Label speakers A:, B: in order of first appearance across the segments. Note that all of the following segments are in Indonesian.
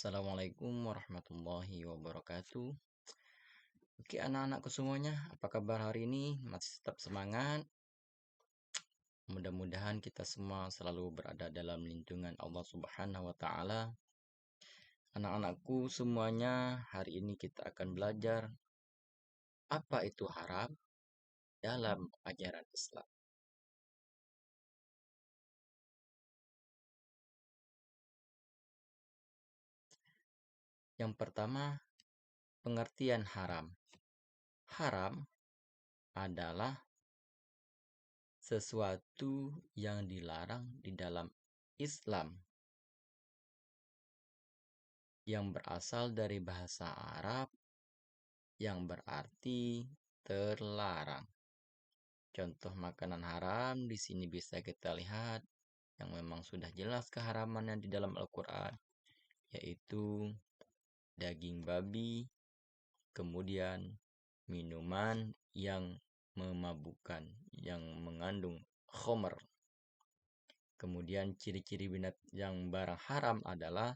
A: Assalamualaikum warahmatullahi wabarakatuh. Oke, anak-anakku semuanya, apa kabar hari ini? Masih tetap semangat? Mudah-mudahan kita semua selalu berada dalam lindungan Allah Subhanahu wa Ta'ala. Anak-anakku semuanya, hari ini kita akan belajar apa itu haram dalam ajaran Islam. Yang pertama, pengertian haram. Haram adalah sesuatu yang dilarang di dalam Islam, yang berasal dari bahasa Arab yang berarti terlarang. Contoh makanan haram di sini bisa kita lihat yang memang sudah jelas keharamannya di dalam Al-Qur'an, yaitu daging babi, kemudian minuman yang memabukkan yang mengandung khomer. Kemudian ciri-ciri yang barang haram adalah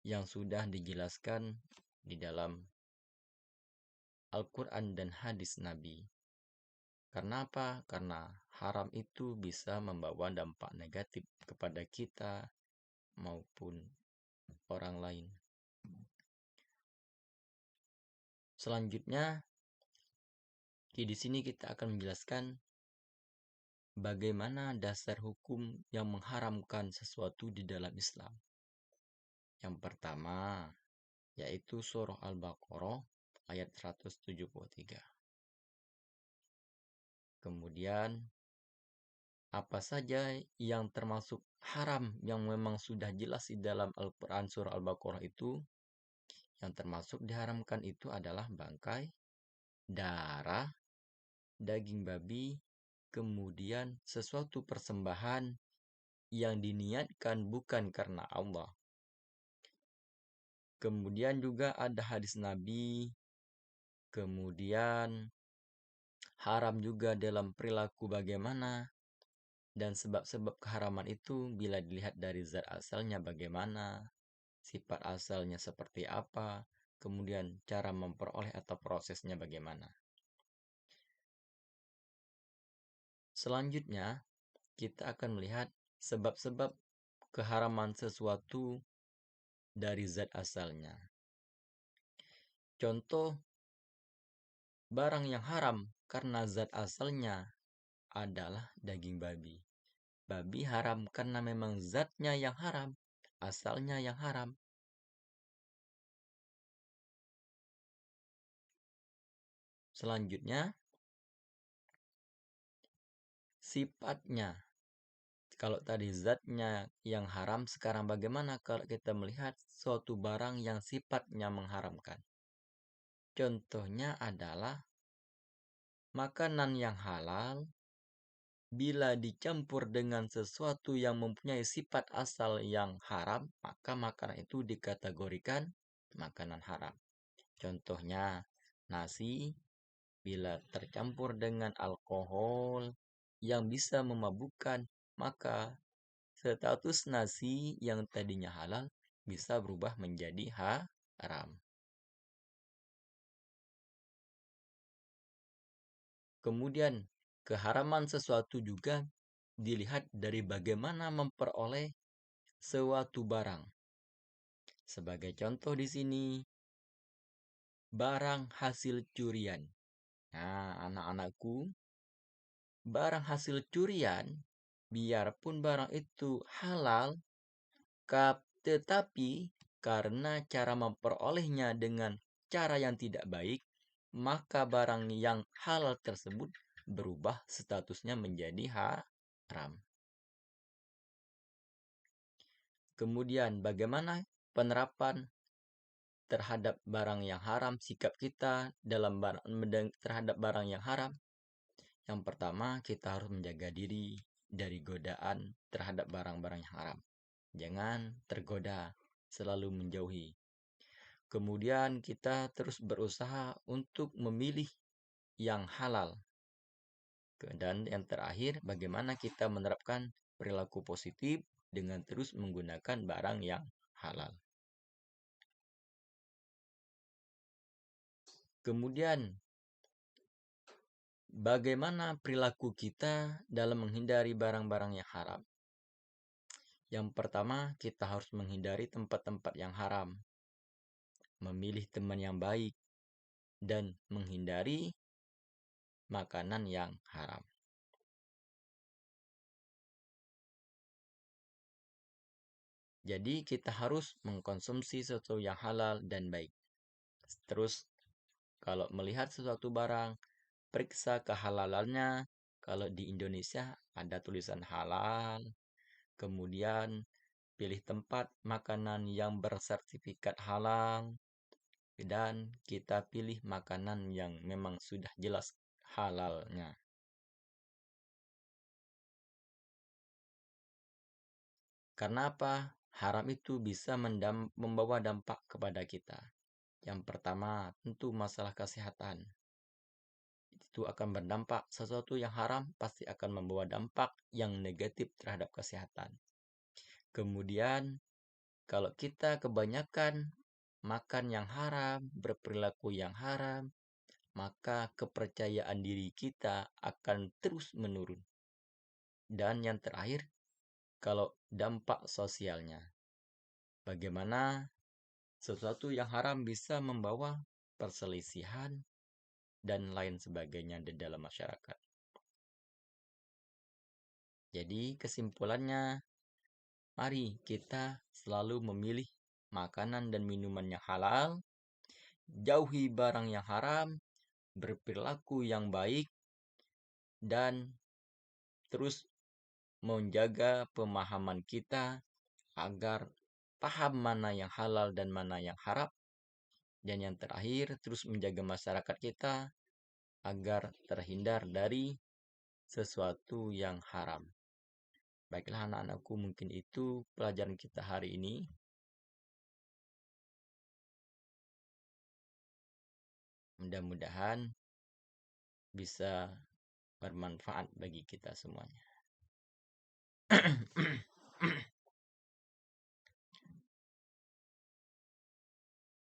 A: yang sudah dijelaskan di dalam Al-Quran dan hadis Nabi. Karena apa? Karena haram itu bisa membawa dampak negatif kepada kita maupun orang lain. Selanjutnya, di sini kita akan menjelaskan bagaimana dasar hukum yang mengharamkan sesuatu di dalam Islam. Yang pertama, yaitu surah Al-Baqarah ayat 173. Kemudian, apa saja yang termasuk haram yang memang sudah jelas di dalam Al-Quran surah Al-Baqarah itu, yang termasuk diharamkan itu adalah bangkai, darah, daging babi, kemudian sesuatu persembahan yang diniatkan bukan karena Allah. Kemudian juga ada hadis Nabi, kemudian haram juga dalam perilaku bagaimana, dan sebab-sebab keharaman itu bila dilihat dari zat asalnya bagaimana, sifat asalnya seperti apa, kemudian cara memperoleh atau prosesnya bagaimana. Selanjutnya, kita akan melihat sebab-sebab keharaman sesuatu dari zat asalnya. Contoh, barang yang haram karena zat asalnya adalah daging babi. Babi haram karena memang zatnya yang haram, asalnya yang haram. Selanjutnya, sifatnya. Kalau tadi zatnya yang haram, sekarang bagaimana kalau kita melihat suatu barang yang sifatnya mengharamkan? Contohnya adalah makanan yang halal bila dicampur dengan sesuatu yang mempunyai sifat asal yang haram, maka makanan itu dikategorikan makanan haram. Contohnya, nasi bila tercampur dengan alkohol yang bisa memabukkan, maka status nasi yang tadinya halal bisa berubah menjadi haram. Kemudian, keharaman sesuatu juga dilihat dari bagaimana memperoleh suatu barang. Sebagai contoh di sini, barang hasil curian. Nah, anak-anakku, barang hasil curian, biarpun barang itu halal, tetapi karena cara memperolehnya dengan cara yang tidak baik, maka barang yang halal tersebut berubah statusnya menjadi haram. Kemudian bagaimana penerapan terhadap barang yang haram, sikap kita dalam terhadap barang yang haram? Yang pertama, kita harus menjaga diri dari godaan terhadap barang-barang yang haram. Jangan tergoda, selalu menjauhi. Kemudian kita terus berusaha untuk memilih yang halal. Dan yang terakhir, bagaimana kita menerapkan perilaku positif dengan terus menggunakan barang yang halal. Kemudian, bagaimana perilaku kita dalam menghindari barang-barang yang haram? Yang pertama, kita harus menghindari tempat-tempat yang haram, memilih teman yang baik, dan menghindari makanan yang haram. Jadi kita harus mengkonsumsi sesuatu yang halal dan baik. Terus kalau melihat sesuatu barang, periksa kehalalannya. Kalau di Indonesia ada tulisan halal. Kemudian pilih tempat makanan yang bersertifikat halal. Dan kita pilih makanan yang memang sudah jelas halalnya. Karena apa? Haram itu bisa membawa dampak kepada kita. Yang pertama, tentu masalah kesehatan. Itu akan berdampak. Sesuatu yang haram pasti akan membawa dampak yang negatif terhadap kesehatan. Kemudian, kalau kita kebanyakan makan yang haram, berperilaku yang haram, maka kepercayaan diri kita akan terus menurun. Dan yang terakhir, kalau dampak sosialnya. Bagaimana sesuatu yang haram bisa membawa perselisihan dan lain sebagainya di dalam masyarakat. Jadi kesimpulannya, mari kita selalu memilih makanan dan minuman yang halal, jauhi barang yang haram, berperilaku yang baik, dan terus menjaga pemahaman kita agar paham mana yang halal dan mana yang haram. Dan yang terakhir, terus menjaga masyarakat kita agar terhindar dari sesuatu yang haram. Baiklah anak-anakku, mungkin itu pelajaran kita hari ini. Mudah-mudahan bisa bermanfaat bagi kita semuanya.